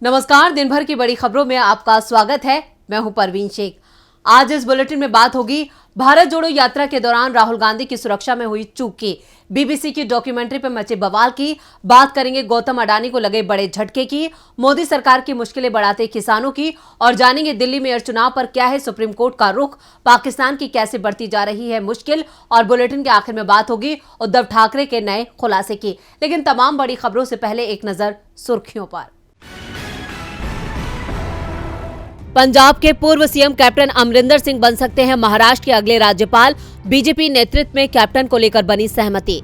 नमस्कार, दिन भर की बड़ी खबरों में आपका स्वागत है। मैं हूं परवीन शेख। आज इस बुलेटिन में बात होगी भारत जोड़ो यात्रा के दौरान राहुल गांधी की सुरक्षा में हुई चूक की, बीबीसी की डॉक्यूमेंट्री पर मचे बवाल की, बात करेंगे गौतम अडानी को लगे बड़े झटके की, मोदी सरकार की मुश्किलें बढ़ाते किसानों की, और जानेंगे दिल्ली मेयर चुनाव पर क्या है सुप्रीम कोर्ट का रुख, पाकिस्तान की कैसे बढ़ती जा रही है मुश्किल, और बुलेटिन के आखिर में बात होगी उद्धव ठाकरे के नए खुलासे की। लेकिन तमाम बड़ी खबरों से पहले एक नजर सुर्खियों पर। पंजाब के पूर्व सीएम कैप्टन अमरिंदर सिंह बन सकते हैं महाराष्ट्र के अगले राज्यपाल, बीजेपी नेतृत्व में कैप्टन को लेकर बनी सहमति।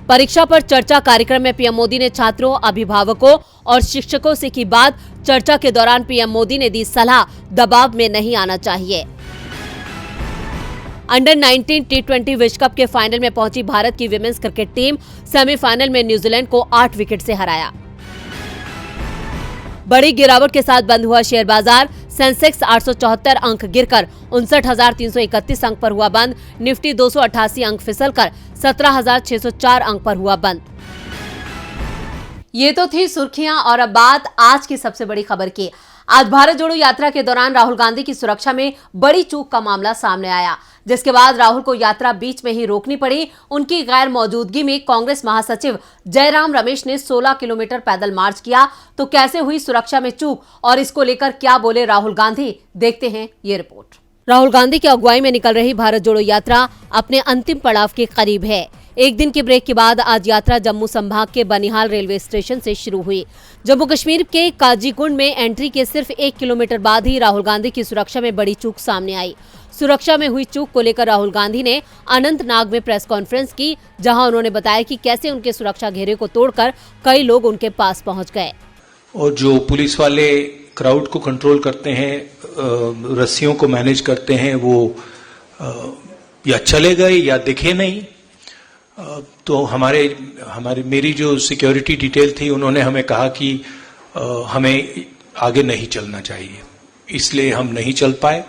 परीक्षा पर चर्चा कार्यक्रम में पीएम मोदी ने छात्रों, अभिभावकों और शिक्षकों से की बात। चर्चा के दौरान पीएम मोदी ने दी सलाह, दबाव में नहीं आना चाहिए। अंडर 19 T20 विश्व कप के फाइनल में पहुंची भारत की विमेंस क्रिकेट टीम, सेमीफाइनल में न्यूजीलैंड को 8 विकेट से हराया। बड़ी गिरावट के साथ बंद हुआ शेयर बाजार, सेंसेक्स 874 अंक गिरकर 59,331 अंक पर हुआ बंद। निफ्टी 288 अंक फिसलकर 17,604 अंक पर हुआ बंद। ये तो थी सुर्खियां, और अब बात आज की सबसे बड़ी खबर की। आज भारत जोड़ो यात्रा के दौरान राहुल गांधी की सुरक्षा में बड़ी चूक का मामला सामने आया, जिसके बाद राहुल को यात्रा बीच में ही रोकनी पड़ी। उनकी गैर मौजूदगी में कांग्रेस महासचिव जयराम रमेश ने 16 किलोमीटर पैदल मार्च किया। तो कैसे हुई सुरक्षा में चूक और इसको लेकर क्या बोले राहुल गांधी, देखते हैं ये रिपोर्ट। राहुल गांधी की अगुवाई में निकल रही भारत जोड़ो यात्रा अपने अंतिम पड़ाव के करीब है। एक दिन के ब्रेक के बाद आज यात्रा जम्मू संभाग के बनिहाल रेलवे स्टेशन से शुरू हुई। जम्मू कश्मीर के काजीकुंड में एंट्री के सिर्फ 1 किलोमीटर बाद ही राहुल गांधी की सुरक्षा में बड़ी चूक सामने आई। सुरक्षा में हुई चूक को लेकर राहुल गांधी ने अनंतनाग में प्रेस कॉन्फ्रेंस की, जहां उन्होंने बताया कि कैसे उनके सुरक्षा घेरे को तोड़कर कई लोग उनके पास पहुंच गए। और जो पुलिस वाले क्राउड को कंट्रोल करते हैं, रस्सियों को मैनेज करते हैं, वो या चले गए या दिखे नहीं। तो मेरी जो सिक्योरिटी डिटेल थी, उन्होंने हमें कहा कि हमें आगे नहीं चलना चाहिए, इसलिए हम नहीं चल पाए।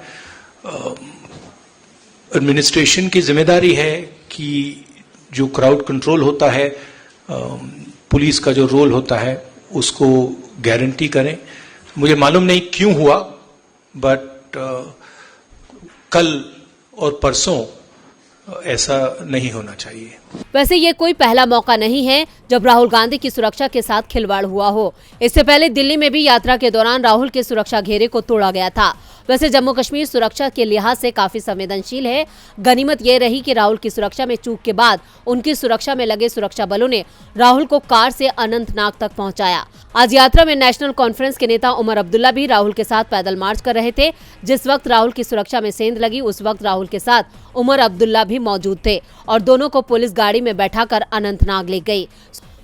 एडमिनिस्ट्रेशन की जिम्मेदारी है कि जो क्राउड कंट्रोल होता है, पुलिस का जो रोल होता है, उसको गारंटी करें। मुझे मालूम नहीं क्यों हुआ, बट कल और परसों ऐसा नहीं होना चाहिए। वैसे ये कोई पहला मौका नहीं है जब राहुल गांधी की सुरक्षा के साथ खिलवाड़ हुआ हो। इससे पहले दिल्ली में भी यात्रा के दौरान राहुल के सुरक्षा घेरे को तोड़ा गया था। वैसे जम्मू कश्मीर सुरक्षा के लिहाज से काफी संवेदनशील है। गनीमत ये रही कि राहुल की सुरक्षा में चूक के बाद उनकी सुरक्षा में लगे सुरक्षा बलों ने राहुल को कार से अनंतनाग तक पहुंचाया। आज यात्रा में नेशनल कॉन्फ्रेंस के नेता उमर अब्दुल्ला भी राहुल के साथ पैदल मार्च कर रहे थे। जिस वक्त राहुल की सुरक्षा में सेंध लगी, उस वक्त राहुल के साथ उमर अब्दुल्ला भी मौजूद थे और दोनों को पुलिस गाड़ी में बैठाकर अनंतनाग ले गई।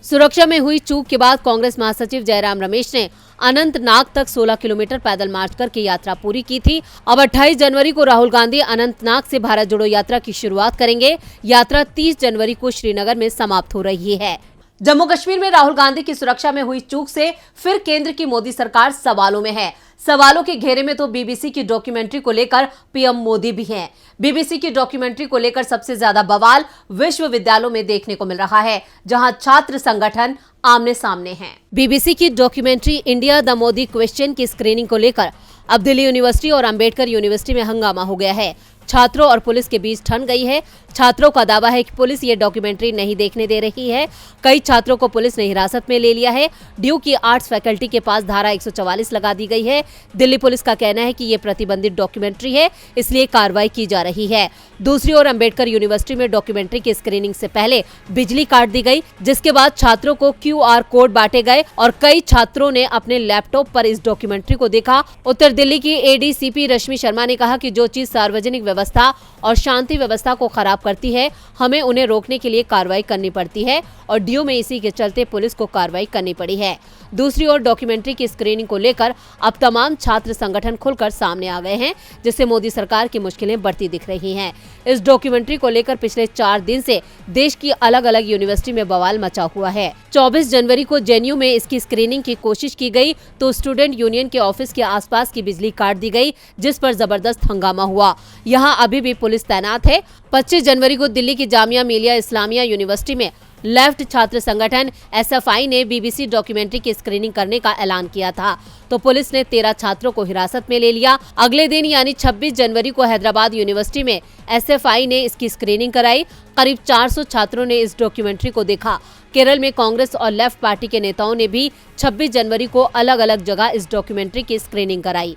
सुरक्षा में हुई चूक के बाद कांग्रेस महासचिव जयराम रमेश ने अनंतनाग तक 16 किलोमीटर पैदल मार्च करके यात्रा पूरी की थी। अब 28 जनवरी को राहुल गांधी अनंतनाग से भारत जोड़ो यात्रा की शुरुआत करेंगे। यात्रा 30 जनवरी को श्रीनगर में समाप्त हो रही है। जम्मू कश्मीर में राहुल गांधी की सुरक्षा में हुई चूक से फिर केंद्र की मोदी सरकार सवालों में है। सवालों के घेरे में तो बीबीसी की डॉक्यूमेंट्री को लेकर पीएम मोदी भी हैं। बीबीसी की डॉक्यूमेंट्री को लेकर सबसे ज्यादा बवाल विश्वविद्यालयों में देखने को मिल रहा है, जहां छात्र संगठन आमने सामने हैं। बीबीसी की documentary India the Modi question की स्क्रीनिंग को लेकर अब दिल्ली यूनिवर्सिटी और अंबेडकर यूनिवर्सिटी में हंगामा हो गया है। छात्रों और पुलिस के बीच ठन गई है। छात्रों का दावा है कि पुलिस ये डॉक्यूमेंट्री नहीं देखने दे रही है। कई छात्रों को पुलिस ने हिरासत में ले लिया है। ड्यू की आर्ट्स फैकल्टी के पास धारा 144 लगा दी गई है। दिल्ली पुलिस का कहना है कि ये प्रतिबंधित डॉक्यूमेंट्री है, इसलिए कार्रवाई की जा रही है। दूसरी ओर अंबेडकर यूनिवर्सिटी में डॉक्यूमेंट्री की स्क्रीनिंग से पहले बिजली काट दी गई, जिसके बाद छात्रों को QR कोड बांटे गए और कई छात्रों ने अपने लैपटॉप पर इस डॉक्यूमेंट्री को देखा। उत्तर दिल्ली की ADCP रश्मि शर्मा ने कहा कि जो चीज सार्वजनिक व्यवस्था और शांति व्यवस्था को खराब करती है, हमें उन्हें रोकने के लिए कार्रवाई करनी पड़ती है और ड्यू में इसी के चलते पुलिस को कार्रवाई करनी पड़ी है। दूसरी ओर डॉक्यूमेंट्री की स्क्रीनिंग को लेकर अब तमाम छात्र संगठन खुलकर सामने आ गए हैं, जिससे मोदी सरकार की मुश्किलें बढ़ती दिख रही हैं। इस डॉक्यूमेंट्री को लेकर पिछले 4 दिन से देश की अलग अलग यूनिवर्सिटी में बवाल मचा हुआ है। 24 जनवरी को JNU में इसकी स्क्रीनिंग की कोशिश की गई तो स्टूडेंट यूनियन के ऑफिस के आसपास की बिजली काट दी गई, जिस पर जबरदस्त हंगामा हुआ। यहाँ अभी भी पुलिस तैनात है। 25 जनवरी को दिल्ली की जामिया मिलिया इस्लामिया यूनिवर्सिटी में लेफ्ट छात्र संगठन एसएफआई ने बीबीसी डॉक्यूमेंट्री की स्क्रीनिंग करने का ऐलान किया था, तो पुलिस ने 13 छात्रों को हिरासत में ले लिया। अगले दिन यानी 26 जनवरी को हैदराबाद यूनिवर्सिटी में एसएफआई ने इसकी स्क्रीनिंग कराई। करीब 400 छात्रों ने इस डॉक्यूमेंट्री को देखा। केरल में कांग्रेस और लेफ्ट पार्टी के नेताओं ने भी 26 जनवरी को अलग अलग जगह इस डॉक्यूमेंट्री की स्क्रीनिंग कराई।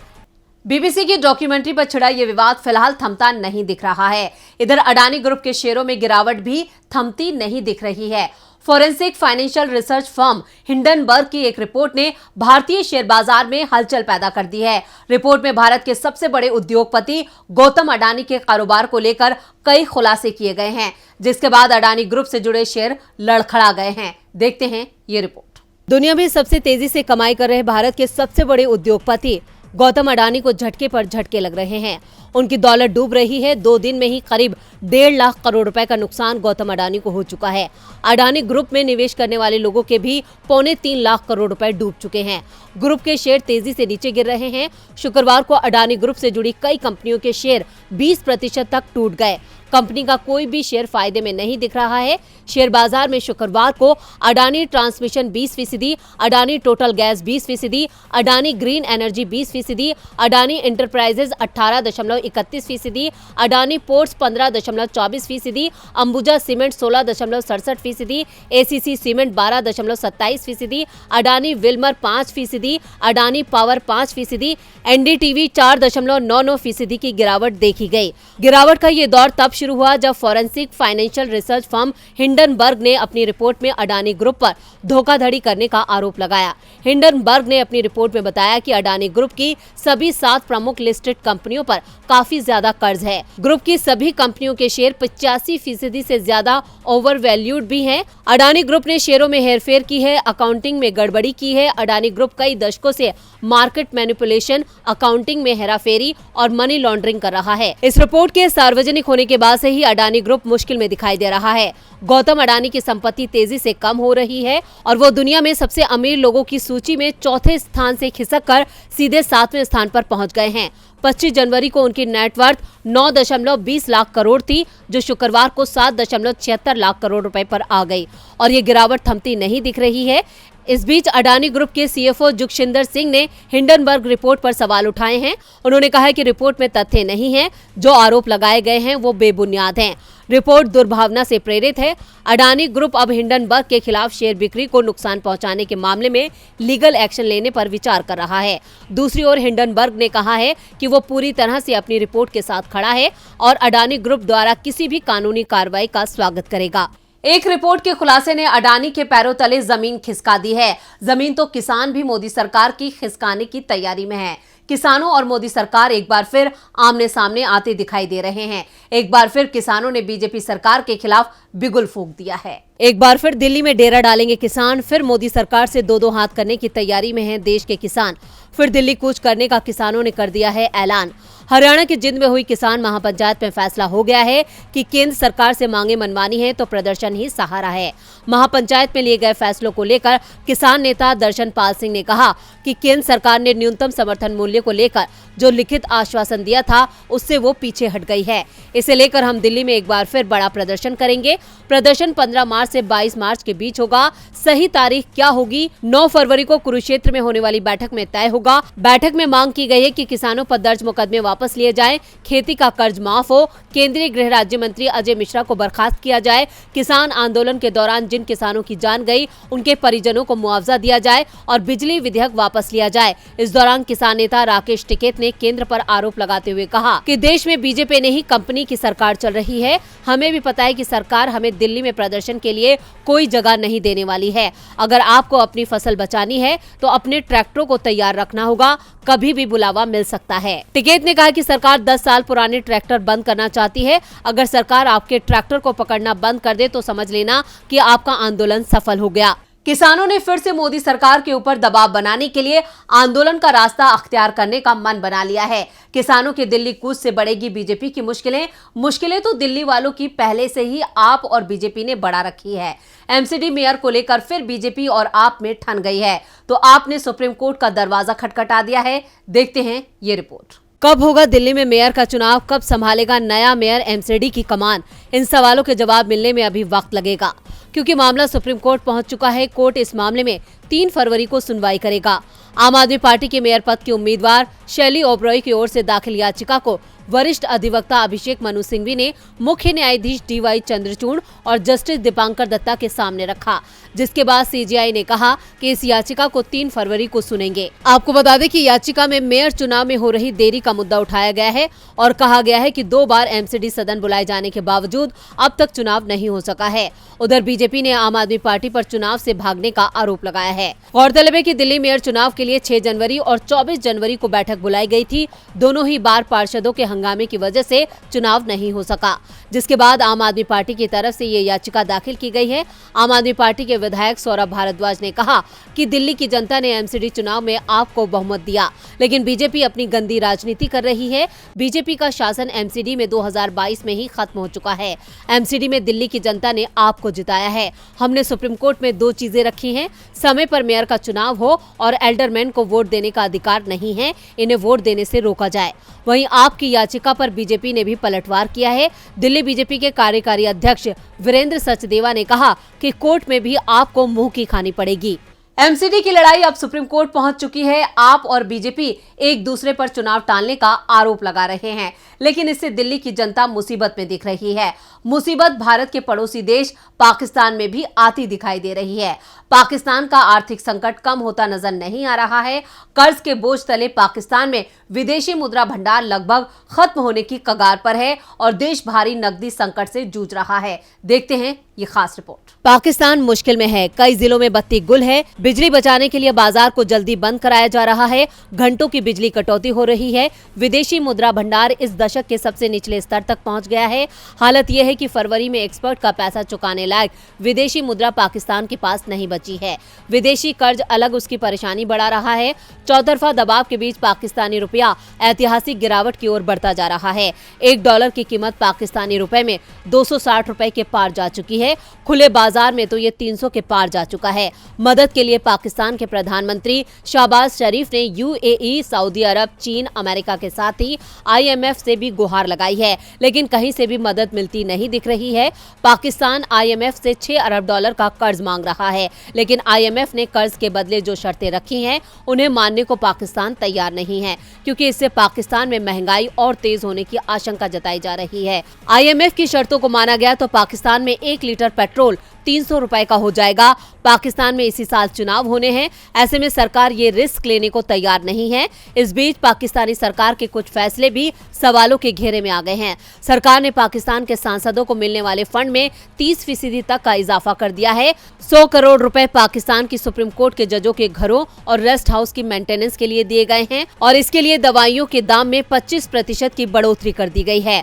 बीबीसी की डॉक्यूमेंट्री पर छिड़ा ये विवाद फिलहाल थमता नहीं दिख रहा है। इधर अडानी ग्रुप के शेयरों में गिरावट भी थमती नहीं दिख रही है। Forensic financial research firm Hindenburg की एक रिपोर्ट ने भारतीय शेयर बाजार में हलचल पैदा कर दी है। रिपोर्ट में भारत के सबसे बड़े उद्योगपति गौतम अडानी के कारोबार को लेकर कई खुलासे किए गए हैं, जिसके बाद अडानी ग्रुप से जुड़े शेयर लड़खड़ा गए हैं। देखते हैं ये रिपोर्ट। दुनिया में सबसे तेजी से कमाई कर रहे भारत के सबसे बड़े उद्योगपति गौतम अडानी को झटके पर झटके लग रहे हैं। उनकी दौलत डूब रही है। 2 दिन में ही करीब 1.5 लाख करोड़ रुपए का नुकसान गौतम अडानी को हो चुका है। अडानी ग्रुप में निवेश करने वाले लोगों के भी 2.25 लाख करोड़ रुपए डूब चुके हैं। ग्रुप के शेयर तेजी से नीचे गिर रहे हैं। शुक्रवार को अडानी ग्रुप से जुड़ी कई कंपनियों के शेयर 20% तक टूट गए। कंपनी का कोई भी शेयर फायदे में नहीं दिख रहा है। शेयर बाजार में शुक्रवार को Adani transmission 20%, Adani total gas 20%, Adani green energy 20%, Adani enterprises 18.31%, Adani ports 15.24%, Ambuja cement 16.67%, ACC cement 12.27%, Adani Wilmer 5%, Adani power 5%, NDTV 4.99% की गिरावट देखी गई। गिरावट का ये दौर तब शुरू हुआ जब forensic financial research firm Hindenburg ने अपनी रिपोर्ट में अडानी ग्रुप पर धोखाधड़ी करने का आरोप लगाया। हिंडनबर्ग ने अपनी रिपोर्ट में बताया कि अडानी ग्रुप की सभी 7 प्रमुख लिस्टेड कंपनियों पर काफी ज्यादा कर्ज है। ग्रुप की सभी कंपनियों के शेयर 85% से ज्यादा ओवर वैल्यूड भी हैं। अडानी ग्रुप ने शेयरों में हेरफेर की है, अकाउंटिंग में गड़बड़ी की है। अडानी ग्रुप कई दशकों से मार्केट मैनिपुलेशन, अकाउंटिंग में हेराफेरी और मनी लॉन्ड्रिंग कर रहा है। इस रिपोर्ट के सार्वजनिक होने के बाद से ही अडानी ग्रुप मुश्किल में दिखाई दे रहा है। गौतम अडानी की संपत्ति तेजी से कम हो रही है और वो दुनिया में सबसे अमीर लोगों की सूची में 4थे स्थान से खिसककर सीधे 7वें स्थान पर पहुंच गए हैं। 25 जनवरी को उनकी नेटवर्थ 9.20 लाख करोड़ थी, जो शुक्रवार को 7.76 लाख करोड़ रुपए पर आ गई और ये गिरावट थमती नहीं दिख रही है। इस बीच अडानी ग्रुप के सीएफओ जुगशिंदर सिंह ने हिंडनबर्ग रिपोर्ट पर सवाल उठाए हैं। उन्होंने कहा कि रिपोर्ट में तथ्य नहीं है, जो आरोप लगाए गए हैं वो बेबुनियाद हैं। रिपोर्ट दुर्भावना से प्रेरित है। अडानी ग्रुप अब हिंडनबर्ग के खिलाफ शेयर बिक्री को नुकसान पहुंचाने के मामले में लीगल एक्शन लेने पर विचार कर रहा है। दूसरी ओर हिंडनबर्ग ने कहा है कि वो पूरी तरह से अपनी रिपोर्ट के साथ खड़ा है और अडानी ग्रुप द्वारा किसी भी कानूनी कार्रवाई का स्वागत करेगा। एक रिपोर्ट के खुलासे ने अडानी के पैरों तले जमीन खिसका दी है। जमीन तो किसान भी मोदी सरकार की खिसकाने की तैयारी में है। किसानों और मोदी सरकार एक बार फिर आमने सामने आते दिखाई दे रहे हैं। एक बार फिर किसानों ने बीजेपी सरकार के खिलाफ बिगुल फूंक दिया है। एक बार फिर दिल्ली में डेरा डालेंगे किसान। फिर मोदी सरकार से 2-2 हाथ करने की तैयारी में हैं देश के किसान। फिर दिल्ली कूच करने का किसानों ने कर दिया है ऐलान। हरियाणा के जिंद में हुई किसान महापंचायत में फैसला हो गया है कि केंद्र सरकार से मांगे मनमानी है तो प्रदर्शन ही सहारा है। महापंचायत में लिए गए फैसलों को लेकर किसान नेता दर्शन पाल सिंह ने कहा कि केंद्र सरकार ने न्यूनतम समर्थन मूल्य को लेकर जो लिखित आश्वासन दिया था उससे वो पीछे हट गई है। इसे लेकर हम दिल्ली में एक बार फिर बड़ा प्रदर्शन करेंगे। प्रदर्शन 15 मार्च से 22 मार्च के बीच होगा। सही तारीख क्या होगी 9 फरवरी को कुरुक्षेत्र में होने वाली बैठक में तय होगा। बैठक में मांग की गई है कि किसानों पर दर्ज मुकदमे वापस लिए जाएं, खेती का कर्ज माफ हो, केंद्रीय गृह राज्य मंत्री अजय मिश्रा को बर्खास्त किया जाए, किसान आंदोलन के दौरान जिन किसानों की जान गई उनके परिजनों को मुआवजा दिया जाए और बिजली विधेयक वापस लिया जाए। इस दौरान किसान नेता राकेश टिकैत ने केंद्र पर आरोप लगाते हुए कहा कि देश में बीजेपी नहीं कंपनी की सरकार चल रही है। हमें भी पता है कि सरकार हमें दिल्ली में प्रदर्शन के लिए कोई जगह नहीं देने वाली है। अगर आपको अपनी फसल बचानी है तो अपने ट्रैक्टरों को तैयार रखना होगा, कभी भी बुलावा मिल सकता है। टिकैत ने कहा कि सरकार 10 साल पुराने ट्रैक्टर बंद करना चाहती है। अगर सरकार आपके ट्रैक्टर को पकड़ना बंद कर दे तो समझ लेना कि आपका आंदोलन सफल हो गया। किसानों ने फिर से मोदी सरकार के ऊपर दबाव बनाने के लिए आंदोलन का रास्ता अख्तियार करने का मन बना लिया है। किसानों के दिल्ली कूच से बढ़ेगी बीजेपी की मुश्किलें तो दिल्ली वालों की पहले से ही आप और बीजेपी ने बढ़ा रखी है। एमसीडी मेयर को लेकर फिर बीजेपी और आप में ठन गई है, तो आपने सुप्रीम कोर्ट का दरवाजा खटखटा दिया है। देखते हैं ये रिपोर्ट। कब होगा दिल्ली में मेयर का चुनाव, कब संभालेगा नया मेयर एमसीडी की कमान? इन सवालों के जवाब मिलने में अभी वक्त लगेगा। क्योंकि मामला सुप्रीम कोर्ट पहुंच चुका है। कोर्ट इस मामले में 3 फरवरी को सुनवाई करेगा। आम आदमी पार्टी के मेयर पद की उम्मीदवार शैली ओबरॉय की ओर से दाखिल याचिका को वरिष्ठ अधिवक्ता अभिषेक मनु सिंघवी ने मुख्य न्यायाधीश DY चंद्रचूड़ और जस्टिस दीपांकर दत्ता के सामने रखा, जिसके बाद CJI ने कहा कि इस याचिका को 3 फरवरी को सुनेंगे। आपको बता दें कि याचिका में मेयर चुनाव में हो रही देरी का मुद्दा उठाया गया है और कहा गया है कि 2 बार MCD सदन बुलाए जाने के बावजूद अब तक चुनाव नहीं हो सका है। उधर बीजेपी ने आम आदमी पार्टी पर चुनाव से भागने का आरोप लगाया है। गौरतलब है कि दिल्ली मेयर चुनाव के लिए 6 जनवरी और 24 जनवरी को बैठक बुलाई गई थी। दोनों ही बार पार्षदों के हंगामे की वजह से चुनाव नहीं हो सका, जिसके बाद आम आदमी पार्टी की तरफ से ये याचिका दाखिल की गई है। आम आदमी पार्टी के विधायक सौरभ भारद्वाज ने कहा कि दिल्ली की जनता ने MCD चुनाव में आपको बहुमत दिया, लेकिन बीजेपी अपनी गंदी राजनीति कर रही है। बीजेपी का शासन MCD में 2022 में ही खत्म हो चुका है। MCD में दिल्ली की जनता ने आपको जिताया है। हमने सुप्रीम कोर्ट में 2 चीजें रखी हैं, समय पर मेयर का चुनाव हो और एल्डरमैन को वोट देने का अधिकार नहीं है, इन्हें वोट देने से रोका जाए। वहीं आपकी याचिका पर बीजेपी ने भी पलटवार किया है। दिल्ली बीजेपी के कार्यकारी अध्यक्ष वीरेंद्र सचदेवा ने कहा कि कोर्ट में भी आपको मुंह की खानी पड़ेगी। MCD की लड़ाई अब सुप्रीम कोर्ट पहुंच चुकी है। आप और बीजेपी एक दूसरे पर चुनाव टालने का आरोप लगा रहे हैं, लेकिन इससे दिल्ली की जनता मुसीबत में दिख रही है। मुसीबत भारत के पड़ोसी देश पाकिस्तान में भी आती दिखाई दे रही है। पाकिस्तान का आर्थिक संकट कम होता नजर नहीं आ रहा है। कर्ज के बोझ तले पाकिस्तान में विदेशी मुद्रा भंडार लगभग खत्म होने की कगार पर है और देश भारी नकदी संकट से जूझ रहा है। देखते हैं ये खास रिपोर्ट। पाकिस्तान मुश्किल में है। कई जिलों में बत्ती गुल है। बिजली बचाने के लिए बाजार को जल्दी बंद कराया जा रहा है। घंटों की बिजली कटौती हो रही है। विदेशी मुद्रा भंडार इस दशक के सबसे निचले स्तर तक पहुंच गया है। हालत यह है कि फरवरी में एक्सपर्ट का पैसा चुकाने लायक विदेशी मुद्रा पाकिस्तान के पास नहीं बची है। विदेशी कर्ज अलग उसकी परेशानी बढ़ा रहा है। चौतरफा दबाव के बीच पाकिस्तानी रुपया ऐतिहासिक गिरावट की ओर बढ़ता जा रहा है। $1 की कीमत पाकिस्तानी रुपए में 260 रुपए के पार जा चुकी है। खुले बाजार में तो ये 300 के पार जा चुका है। मदद के लिए पाकिस्तान के प्रधानमंत्री शहबाज शरीफ ने UAE, सऊदी अरब, चीन, अमेरिका के साथ ही IMF से भी गुहार लगाई है, लेकिन कहीं से भी मदद मिलती नहीं दिख रही है। पाकिस्तान IMF से $6 अरब का कर्ज मांग रहा है, लेकिन IMF ने कर्ज के बदले जो शर्तें रखी हैं उन्हें मानने को पाकिस्तान तैयार नहीं है, क्योंकि इससे पाकिस्तान में महंगाई और तेज होने की आशंका जताई जा रही है। IMF की शर्तों को माना गया तो पाकिस्तान में 1 लीटर पेट्रोल 300 रुपए का हो जाएगा। पाकिस्तान में इसी साल चुनाव होने हैं, ऐसे में सरकार ये रिस्क लेने को तैयार नहीं है। इस बीच पाकिस्तानी सरकार के कुछ फैसले भी सवालों के घेरे में आ गए हैं। सरकार ने पाकिस्तान के सांसदों को मिलने वाले फंड में 30% तक का इजाफा कर दिया है। 100 करोड़ रुपए पाकिस्तान की सुप्रीम कोर्ट के जजों के घरों और रेस्ट हाउस की मेंटेनेंस के लिए दिए गए हैं और इसके लिए दवाइयों के दाम में 25% की बढ़ोतरी कर दी गई है।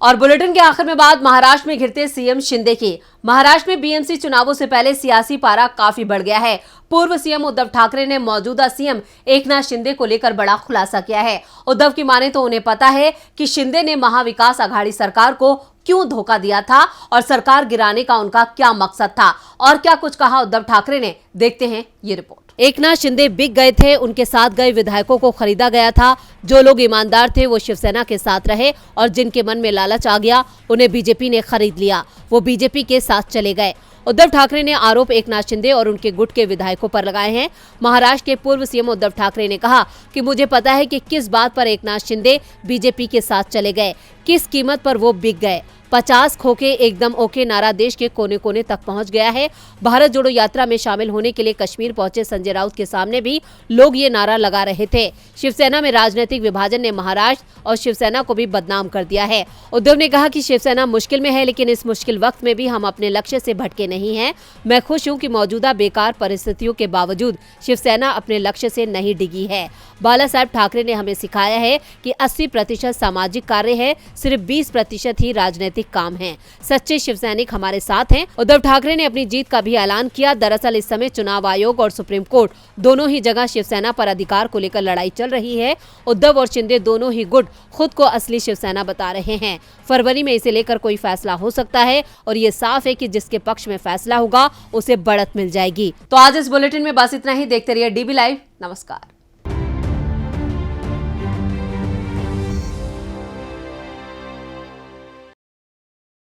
और बुलेटिन के आखिर में बात महाराष्ट्र में घिरते CM शिंदे की। महाराष्ट्र में BMC चुनावों से पहले सियासी पारा काफी बढ़ गया है। पूर्व CM उद्धव ठाकरे ने मौजूदा CM एकनाथ शिंदे को लेकर बड़ा खुलासा किया है। उद्धव की माने तो उन्हें पता है कि शिंदे ने महाविकास आघाड़ी सरकार को क्यों धोखा दिया था और सरकार गिराने का उनका क्या मकसद था और क्या कुछ कहा उद्धव ठाकरे ने। देखते हैं ये रिपोर्ट। एकनाथ शिंदे बिक गए थे, उनके साथ गए विधायकों को खरीदा गया था। जो लोग ईमानदार थे वो शिवसेना के साथ रहे और जिनके मन में लालच आ गया उन्हें बीजेपी ने खरीद लिया, वो बीजेपी के साथ चले गए। उद्धव ठाकरे ने आरोप एकनाथ शिंदे और उनके गुट के विधायकों पर लगाए हैं। महाराष्ट्र के पूर्व CM उद्धव ठाकरे ने कहा कि मुझे पता है कि किस बात पर एकनाथ शिंदे बीजेपी के साथ चले गए, किस कीमत पर वो बिक गए। 50 खोके एकदम ओके नारा देश के कोने कोने तक पहुंच गया है। भारत जोड़ो यात्रा में शामिल होने के लिए कश्मीर पहुंचे संजय राउत के सामने भी लोग ये नारा लगा रहे थे। शिवसेना में राजनीतिक विभाजन ने महाराष्ट्र और शिवसेना को भी बदनाम कर दिया है। उद्धव ने कहा कि शिवसेना मुश्किल में है, लेकिन इस मुश्किल वक्त में भी हम अपने लक्ष्य से भटके नहीं हैं। मैं खुश हूं कि मौजूदा बेकार परिस्थितियों के बावजूद शिवसेना अपने लक्ष्य से नहीं डिगी है। बाला साहब ठाकरे ने हमें सिखाया है कि 80% सामाजिक कार्य है, सिर्फ 20% ही राजनीतिक काम है। सच्चे शिवसैनिक हमारे साथ हैं। उद्धव ठाकरे ने अपनी जीत का भी ऐलान किया। दरअसल इस समय चुनाव आयोग और सुप्रीम कोर्ट दोनों ही जगह शिवसेना पर अधिकार को लेकर लड़ाई चल रही है। उद्धव और शिंदे दोनों ही गुट खुद को असली शिवसेना बता रहे हैं। फरवरी में इसे लेकर कोई फैसला हो सकता है और ये साफ है कि जिसके पक्ष में फैसला होगा उसे बढ़त मिल जाएगी। तो आज इस बुलेटिन में बस इतना ही। देखते रहिए DB लाइव। नमस्कार।